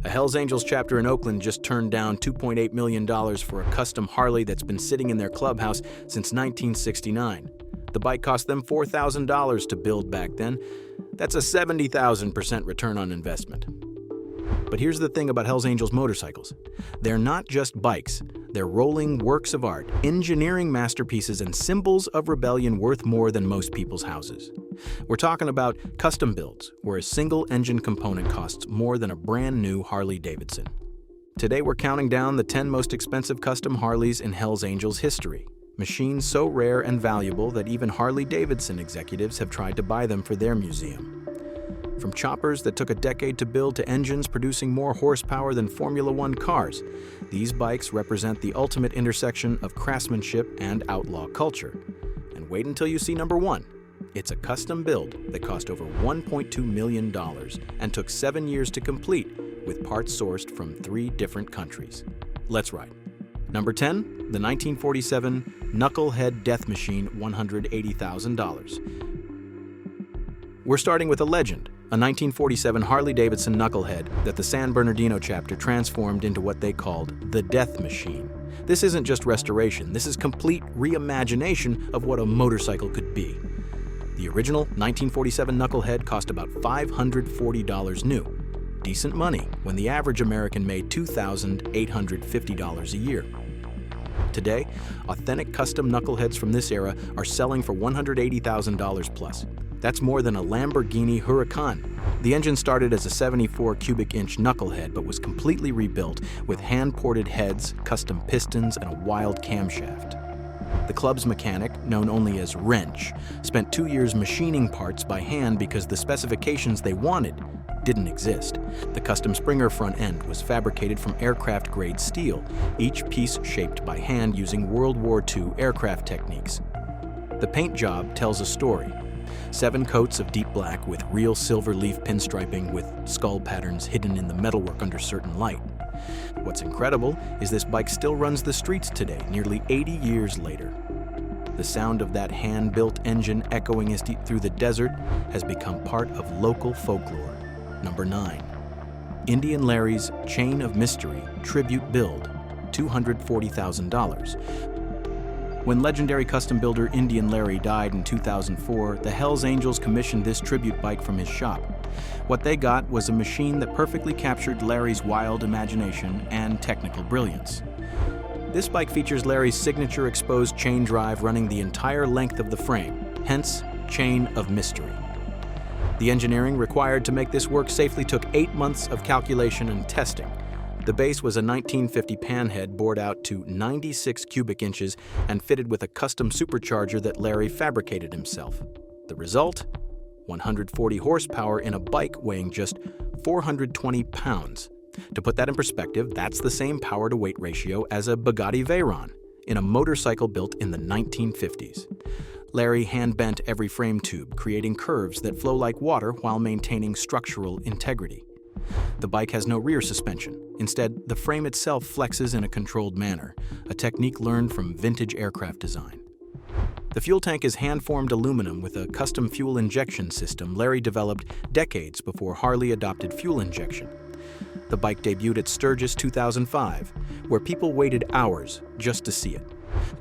A Hells Angels chapter in Oakland just turned down $2.8 million for a custom Harley that's been sitting in their clubhouse since 1969. The bike cost them $4,000 to build back then. That's a 70,000% return on investment. But here's the thing about Hells Angels motorcycles. They're not just bikes. They're rolling works of art, engineering masterpieces, and symbols of rebellion worth more than most people's houses. We're talking about custom builds, where a single engine component costs more than a brand new Harley Davidson. Today we're counting down the 10 most expensive custom Harleys in Hells Angels history. Machines so rare and valuable that even Harley Davidson executives have tried to buy them for their museum. From choppers that took a decade to build to engines producing more horsepower than Formula One cars, these bikes represent the ultimate intersection of craftsmanship and outlaw culture. And wait until you see number one. It's a custom build that cost over $1.2 million and took 7 years to complete, with parts sourced from 3 different countries. Let's ride. Number 10, the 1947 Knucklehead Death Machine, $180,000. We're starting with a legend, a 1947 Harley Davidson Knucklehead that the San Bernardino chapter transformed into what they called the Death Machine. This isn't just restoration, this is complete reimagination of what a motorcycle could be. The original 1947 Knucklehead cost about $540 new. Decent money when the average American made $2,850 a year. Today, authentic custom Knuckleheads from this era are selling for $180,000 plus. That's more than a Lamborghini Huracan. The engine started as a 74 cubic inch Knucklehead but was completely rebuilt with hand-ported heads, custom pistons, and a wild camshaft. The club's mechanic, known only as Wrench, spent 2 years machining parts by hand because the specifications they wanted didn't exist. The custom Springer front end was fabricated from aircraft-grade steel, each piece shaped by hand using World War II aircraft techniques. The paint job tells a story. 7 coats of deep black with real silver leaf pinstriping with skull patterns hidden in the metalwork under certain light. What's incredible is this bike still runs the streets today, nearly 80 years later. The sound of that hand-built engine echoing through the desert has become part of local folklore. Number 9. Indian Larry's Chain of Mystery Tribute Build, $240,000. When legendary custom builder Indian Larry died in 2004, the Hells Angels commissioned this tribute bike from his shop. What they got was a machine that perfectly captured Larry's wild imagination and technical brilliance. This bike features Larry's signature exposed chain drive running the entire length of the frame, hence Chain of Mystery. The engineering required to make this work safely took 8 months of calculation and testing. The base was a 1950 Panhead bored out to 96 cubic inches and fitted with a custom supercharger that Larry fabricated himself. The result? 140 horsepower in a bike weighing just 420 pounds. To put that in perspective, that's the same power-to-weight ratio as a Bugatti Veyron in a motorcycle built in the 1950s. Larry hand-bent every frame tube, creating curves that flow like water while maintaining structural integrity. The bike has no rear suspension. Instead, the frame itself flexes in a controlled manner, a technique learned from vintage aircraft design. The fuel tank is hand-formed aluminum with a custom fuel injection system Larry developed decades before Harley adopted fuel injection. The bike debuted at Sturgis 2005, where people waited hours just to see it.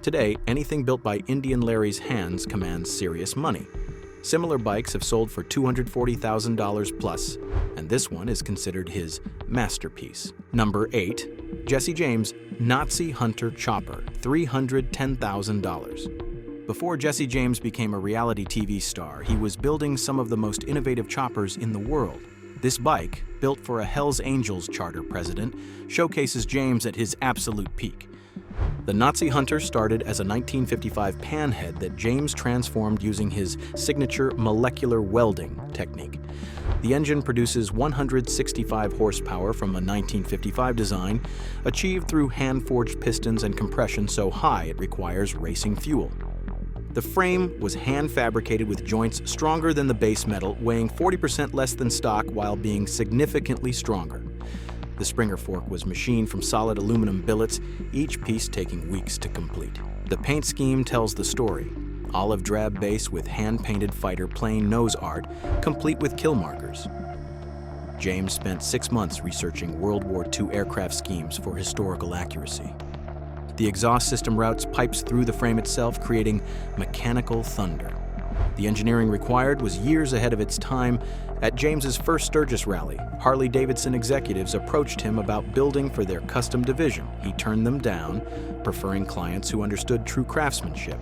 Today, anything built by Indian Larry's hands commands serious money. Similar bikes have sold for $240,000 plus, and this one is considered his masterpiece. Number 8, Jesse James Nazi Hunter Chopper, $310,000. Before Jesse James became a reality TV star, he was building some of the most innovative choppers in the world. This bike, built for a Hells Angels charter president, showcases James at his absolute peak. The Nazi Hunter started as a 1955 Panhead that James transformed using his signature molecular welding technique. The engine produces 165 horsepower from a 1955 design, achieved through hand-forged pistons and compression so high it requires racing fuel. The frame was hand-fabricated with joints stronger than the base metal, weighing 40% less than stock while being significantly stronger. The Springer fork was machined from solid aluminum billets, each piece taking weeks to complete. The paint scheme tells the story. Olive drab base with hand-painted fighter plain nose art, complete with kill markers. James spent 6 months researching World War II aircraft schemes for historical accuracy. The exhaust system routes pipes through the frame itself, creating mechanical thunder. The engineering required was years ahead of its time. At James's first Sturgis rally, Harley Davidson executives approached him about building for their custom division. He turned them down, preferring clients who understood true craftsmanship.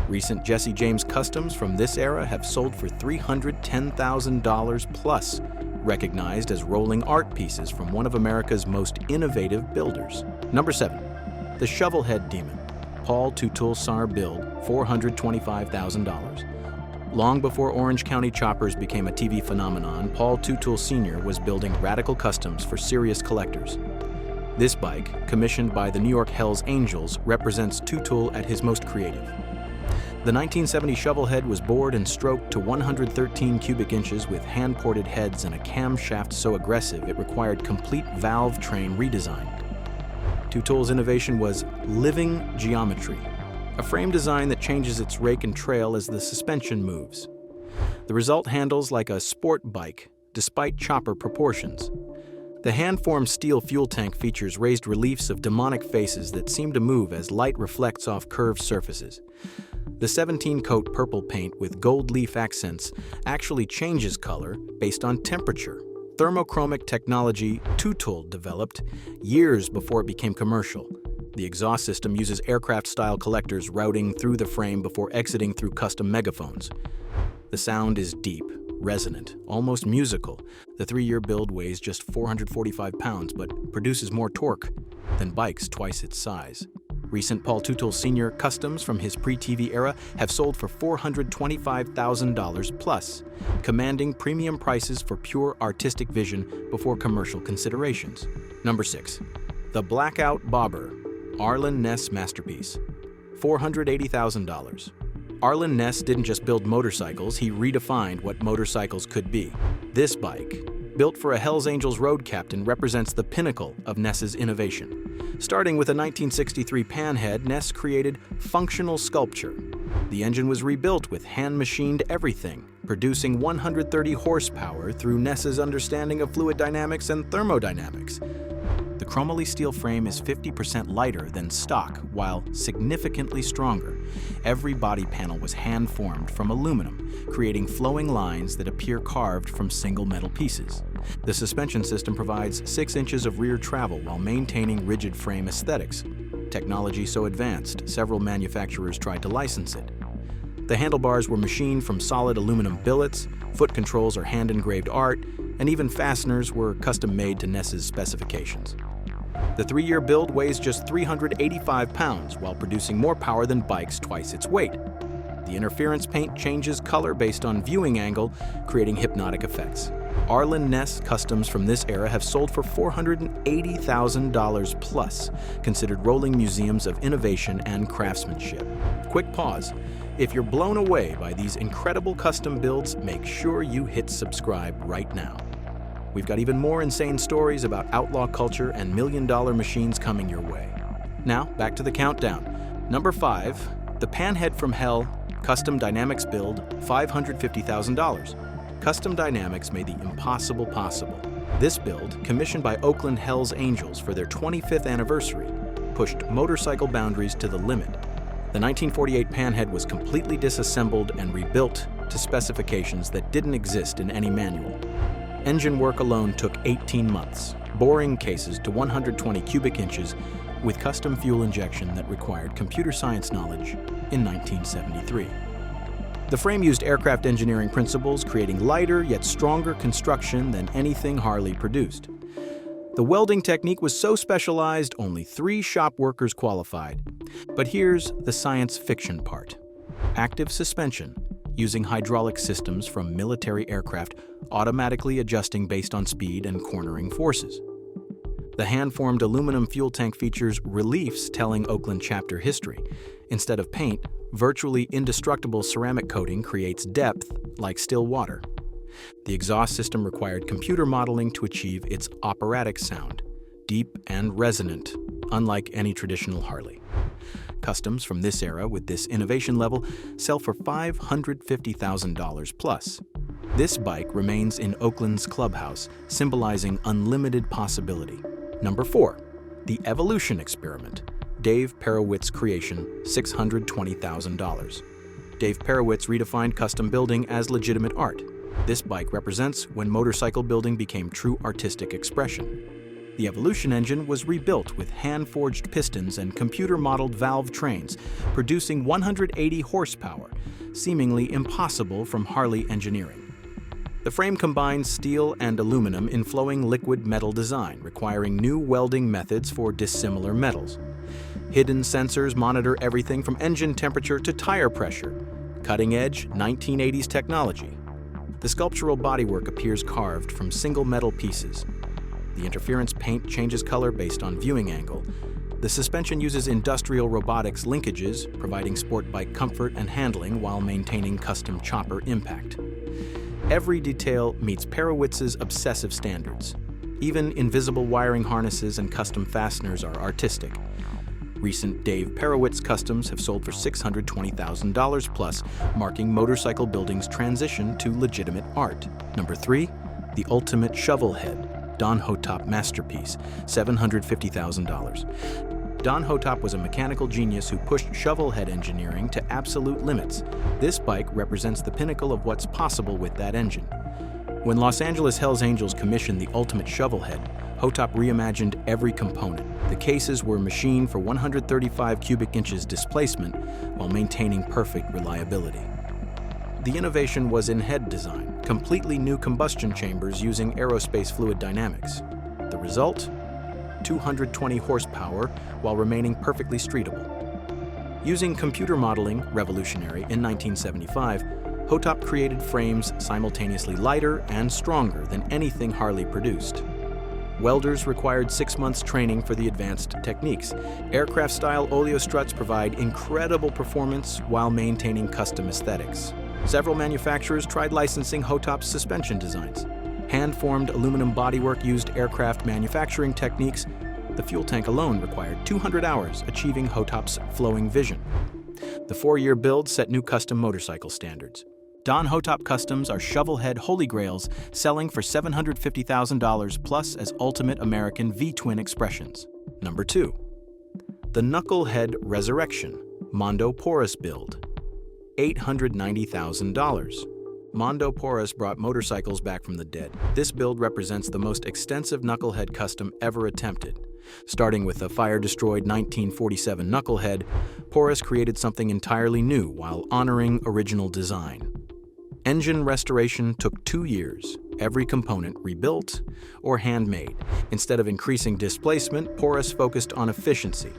Recent Jesse James customs from this era have sold for $310,000 plus, recognized as rolling art pieces from one of America's most innovative builders. Number 7. The Shovelhead Demon. Paul Teutul Sr build, $425,000. Long before Orange County choppers became a TV phenomenon, Paul Teutul Sr. was building radical customs for serious collectors. This bike, commissioned by the New York Hells Angels, represents Teutul at his most creative. The 1970 Shovelhead was bored and stroked to 113 cubic inches with hand-ported heads and a camshaft so aggressive it required complete valve train redesign. Teutul's innovation was living geometry, a frame design that changes its rake and trail as the suspension moves. The result handles like a sport bike, despite chopper proportions. The hand-formed steel fuel tank features raised reliefs of demonic faces that seem to move as light reflects off curved surfaces. The 17-coat purple paint with gold leaf accents actually changes color based on temperature. Thermochromic technology Teutul developed years before it became commercial. The exhaust system uses aircraft-style collectors routing through the frame before exiting through custom megaphones. The sound is deep, resonant, almost musical. The 3-year build weighs just 445 pounds, but produces more torque than bikes twice its size. Recent Paul Teutul Sr. customs from his pre-TV era have sold for $425,000 plus, commanding premium prices for pure artistic vision before commercial considerations. Number 6. The Blackout Bobber, Arlen Ness masterpiece, $480,000. Arlen Ness didn't just build motorcycles, he redefined what motorcycles could be. This bike, built for a Hells Angels road captain, represents the pinnacle of Ness's innovation. Starting with a 1963 Panhead, Ness created functional sculpture. The engine was rebuilt with hand-machined everything, producing 130 horsepower through Ness's understanding of fluid dynamics and thermodynamics. The chromoly steel frame is 50% lighter than stock, while significantly stronger. Every body panel was hand-formed from aluminum, creating flowing lines that appear carved from single metal pieces. The suspension system provides 6 inches of rear travel while maintaining rigid frame aesthetics. Technology so advanced, several manufacturers tried to license it. The handlebars were machined from solid aluminum billets, foot controls are hand-engraved art, and even fasteners were custom-made to Ness's specifications. The 3-year build weighs just 385 pounds while producing more power than bikes twice its weight. The interference paint changes color based on viewing angle, creating hypnotic effects. Arlen Ness customs from this era have sold for $480,000 plus, considered rolling museums of innovation and craftsmanship. Quick pause. If you're blown away by these incredible custom builds, make sure you hit subscribe right now. We've got even more insane stories about outlaw culture and million-dollar machines coming your way. Now, back to the countdown. Number 5, the Panhead from Hell, Custom Dynamics build, $550,000. Custom Dynamics made the impossible possible. This build, commissioned by Oakland Hells Angels for their 25th anniversary, pushed motorcycle boundaries to the limit. The 1948 Panhead was completely disassembled and rebuilt to specifications that didn't exist in any manual. Engine work alone took 18 months, boring cases to 120 cubic inches with custom fuel injection that required computer science knowledge in 1973. The frame used aircraft engineering principles, creating lighter yet stronger construction than anything Harley produced. The welding technique was so specialized, only 3 shop workers qualified. But here's the science fiction part. Active suspension, using hydraulic systems from military aircraft, automatically adjusting based on speed and cornering forces. The hand-formed aluminum fuel tank features reliefs telling Oakland chapter history. Instead of paint, virtually indestructible ceramic coating creates depth like still water. The exhaust system required computer modeling to achieve its operatic sound, deep and resonant, unlike any traditional Harley. Customs from this era with this innovation level sell for $550,000 plus. This bike remains in Oakland's clubhouse, symbolizing unlimited possibility. Number 4. The Evolution Experiment. Dave Perewitz creation, $620,000. Dave Perewitz redefined custom building as legitimate art. This bike represents when motorcycle building became true artistic expression. The Evolution engine was rebuilt with hand-forged pistons and computer-modeled valve trains, producing 180 horsepower, seemingly impossible from Harley engineering. The frame combines steel and aluminum in flowing liquid metal design, requiring new welding methods for dissimilar metals. Hidden sensors monitor everything from engine temperature to tire pressure, cutting-edge 1980s technology. The sculptural bodywork appears carved from single metal pieces. The interference paint changes color based on viewing angle. The suspension uses industrial robotics linkages, providing sport bike comfort and handling while maintaining custom chopper impact. Every detail meets Perewitz's obsessive standards. Even invisible wiring harnesses and custom fasteners are artistic. Recent Dave Perewitz customs have sold for $620,000 plus, marking motorcycle building's transition to legitimate art. Number 3. The Ultimate Shovelhead. Don Hotop masterpiece, $750,000. Don Hotop was a mechanical genius who pushed shovelhead engineering to absolute limits. This bike represents the pinnacle of what's possible with that engine. When Los Angeles Hells Angels commissioned the Ultimate Shovelhead, Hotop reimagined every component. The cases were machined for 135 cubic inches displacement while maintaining perfect reliability. The innovation was in head design, completely new combustion chambers using aerospace fluid dynamics. The result? 220 horsepower while remaining perfectly streetable. Using computer modeling, revolutionary, in 1975, Hotop created frames simultaneously lighter and stronger than anything Harley produced. Welders required 6 months training for the advanced techniques. Aircraft-style oleo struts provide incredible performance while maintaining custom aesthetics. Several manufacturers tried licensing Hotop's suspension designs. Hand-formed aluminum bodywork used aircraft manufacturing techniques. The fuel tank alone required 200 hours, achieving Hotop's flowing vision. The 4-year build set new custom motorcycle standards. Don Hotop customs are shovelhead holy grails, selling for $750,000 plus as ultimate American V-twin expressions. Number 2. The Knucklehead Resurrection. Mondo Porras build. $890,000. Mondo Porras brought motorcycles back from the dead. This build represents the most extensive knucklehead custom ever attempted. Starting with a fire-destroyed 1947 knucklehead, Porras created something entirely new while honoring original design. Engine restoration took 2 years, every component rebuilt or handmade. Instead of increasing displacement, Porras focused on efficiency.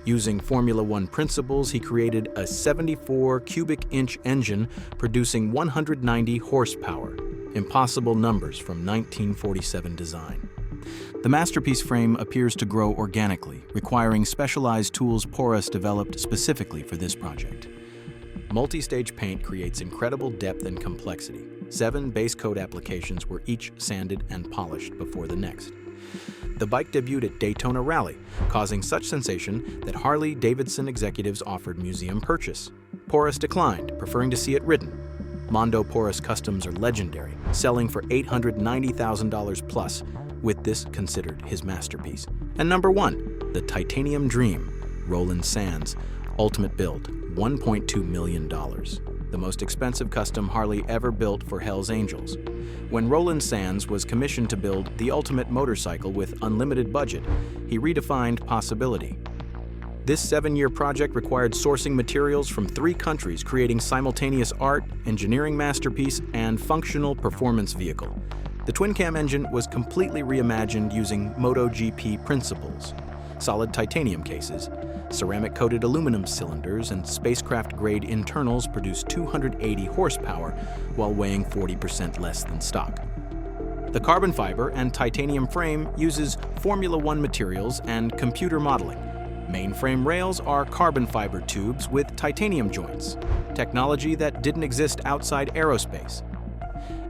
Using Formula One principles, he created a 74 cubic inch engine producing 190 horsepower, impossible numbers from 1947 design. The masterpiece frame appears to grow organically, requiring specialized tools Porras developed specifically for this project. Multi-stage paint creates incredible depth and complexity. 7 base coat applications were each sanded and polished before the next. The bike debuted at Daytona Rally, causing such sensation that Harley Davidson executives offered museum purchase. Porras declined, preferring to see it ridden. Mondo Porras customs are legendary, selling for $890,000 plus, with this considered his masterpiece. And number 1, the Titanium Dream, Roland Sands, ultimate build, $1.2 million. The most expensive custom Harley ever built for Hells Angels. When Roland Sands was commissioned to build the ultimate motorcycle with unlimited budget, he redefined possibility. This 7-year project required sourcing materials from 3 countries, creating simultaneous art, engineering masterpiece, and functional performance vehicle. The twin-cam engine was completely reimagined using MotoGP principles. Solid titanium cases, ceramic-coated aluminum cylinders, and spacecraft-grade internals produced 280 horsepower while weighing 40% less than stock. The carbon fiber and titanium frame uses Formula One materials and computer modeling. Mainframe rails are carbon fiber tubes with titanium joints, technology that didn't exist outside aerospace.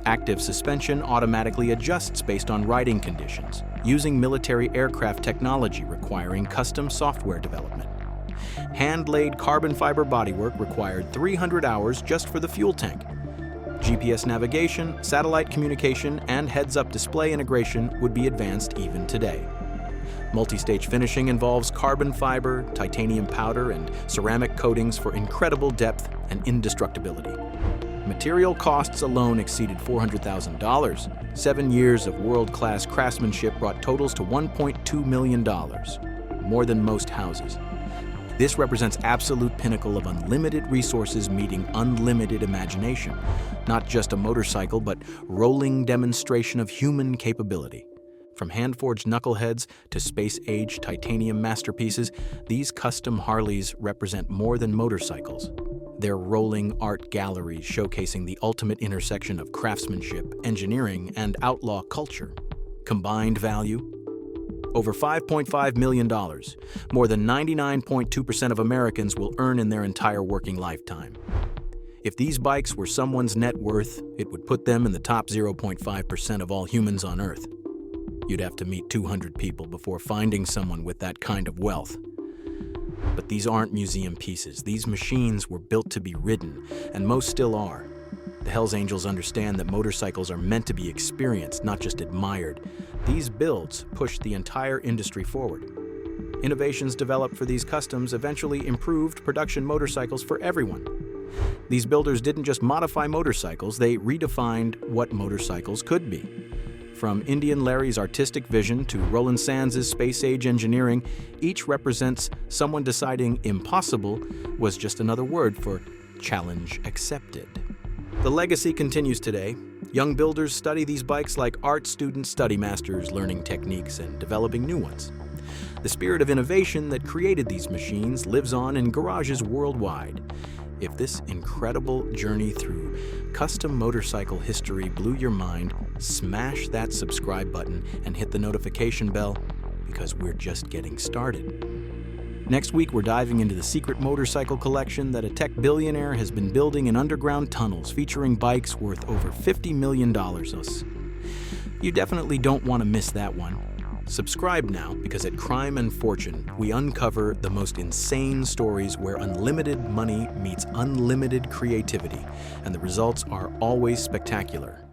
Active suspension automatically adjusts based on riding conditions, using military aircraft technology requiring custom software development. Hand-laid carbon fiber bodywork required 300 hours just for the fuel tank. GPS navigation, satellite communication, and heads-up display integration would be advanced even today. Multi-stage finishing involves carbon fiber, titanium powder, and ceramic coatings for incredible depth and indestructibility. Material costs alone exceeded $400,000. 7 years of world-class craftsmanship brought totals to $1.2 million, more than most houses. This represents absolute pinnacle of unlimited resources meeting unlimited imagination. Not just a motorcycle, but rolling demonstration of human capability. From hand-forged knuckleheads to space-age titanium masterpieces, these custom Harleys represent more than motorcycles. They're rolling art galleries showcasing the ultimate intersection of craftsmanship, engineering, and outlaw culture. Combined value? Over $5.5 million. More than 99.2% of Americans will earn in their entire working lifetime. If these bikes were someone's net worth, it would put them in the top 0.5% of all humans on Earth. You'd have to meet 200 people before finding someone with that kind of wealth. But these aren't museum pieces. These machines were built to be ridden, and most still are. The Hells Angels understand that motorcycles are meant to be experienced, not just admired. These builds pushed the entire industry forward. Innovations developed for these customs eventually improved production motorcycles for everyone. These builders didn't just modify motorcycles, they redefined what motorcycles could be. From Indian Larry's artistic vision to Roland Sands' space-age engineering, each represents someone deciding impossible was just another word for challenge accepted. The legacy continues today. Young builders study these bikes like art students study masters, learning techniques and developing new ones. The spirit of innovation that created these machines lives on in garages worldwide. If this incredible journey through custom motorcycle history blew your mind, smash that subscribe button and hit the notification bell, because we're just getting started. Next week, we're diving into the secret motorcycle collection that a tech billionaire has been building in underground tunnels, featuring bikes worth over $50 million. You definitely don't want to miss that one. Subscribe now, because at Crime and Fortune, we uncover the most insane stories where unlimited money meets unlimited creativity, and the results are always spectacular.